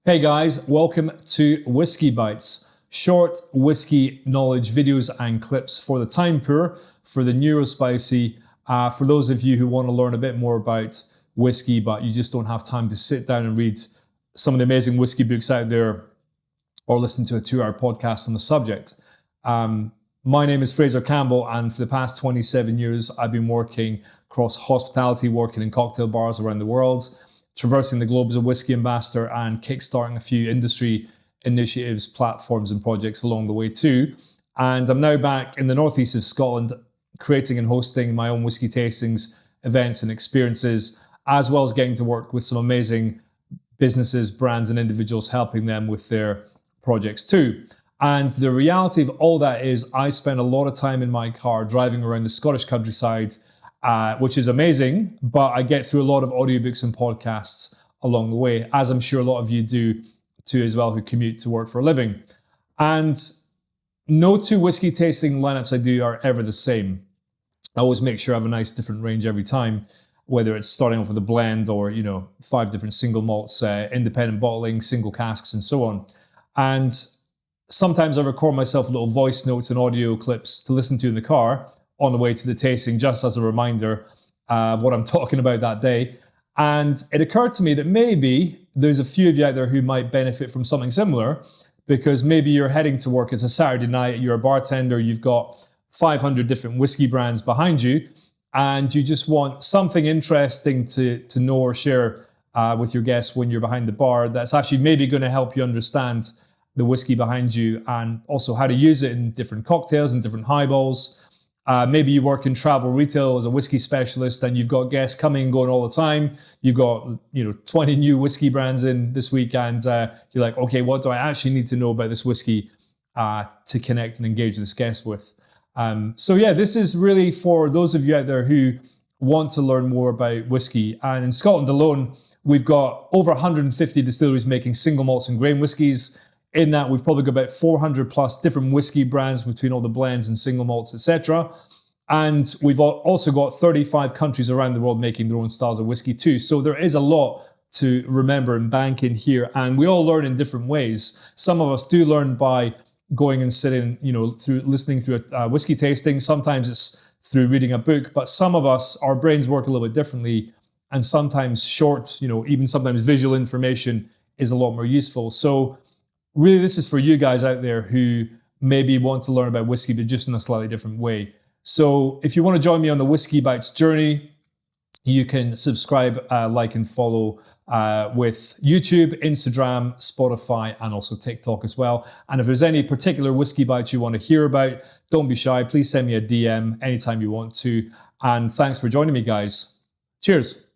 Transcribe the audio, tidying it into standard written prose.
Hey guys, welcome to Whisky Bytes, short whiskey knowledge videos and clips for the time poor, for the neurospicy, for those of you who want to learn a bit more about whiskey but you just don't have time to sit down and read some of the amazing whiskey books out there or listen to a 2-hour podcast on the subject. My name is Fraser Campbell, and for the past 27 years I've been working across hospitality, working in cocktail bars around the world, traversing the globe as a whiskey ambassador and kickstarting a few industry initiatives, platforms and projects along the way too. And I'm now back in the northeast of Scotland, creating and hosting my own whiskey tastings, events and experiences, as well as getting to work with some amazing businesses, brands and individuals, helping them with their projects too. And the reality of all that is I spend a lot of time in my car driving around the Scottish countryside, which is amazing, but I get through a lot of audiobooks and podcasts along the way, as I'm sure a lot of you do too as well, who commute to work for a living. And no two whiskey tasting lineups I do are ever the same. I always make sure I have a nice different range every time, whether it's starting off with a blend or, 5 different single malts, independent bottling, single casks and so on. And sometimes I record myself little voice notes and audio clips to listen to in the car on the way to the tasting, just as a reminder of what I'm talking about that day. And it occurred to me that maybe there's a few of you out there who might benefit from something similar, because maybe you're heading to work, it's a Saturday night, you're a bartender, you've got 500 different whiskey brands behind you, and you just want something interesting to know or share with your guests when you're behind the bar that's actually maybe going to help you understand the whiskey behind you and also how to use it in different cocktails and different highballs. Maybe you work in travel retail as a whiskey specialist and you've got guests coming and going all the time. You've got 20 new whiskey brands in this week, and you're like, okay, what do I actually need to know about this whiskey to connect and engage this guest with? So yeah, this is really for those of you out there who want to learn more about whiskey. And in Scotland alone, we've got over 150 distilleries making single malts and grain whiskies. In that, we've probably got about 400 plus different whiskey brands between all the blends and single malts, etc. And we've also got 35 countries around the world making their own styles of whiskey too. So there is a lot to remember and bank in here. And we all learn in different ways. Some of us do learn by going and sitting, through listening through a whiskey tasting. Sometimes it's through reading a book. But some of us, our brains work a little bit differently. And sometimes short, even sometimes visual information is a lot more useful. So really, this is for you guys out there who maybe want to learn about whiskey, but just in a slightly different way. So if you want to join me on the Whisky Bytes journey, you can subscribe, like and follow with YouTube, Instagram, Spotify, and also TikTok as well. And if there's any particular Whisky Bytes you want to hear about, don't be shy. Please send me a DM anytime you want to. And thanks for joining me, guys. Cheers.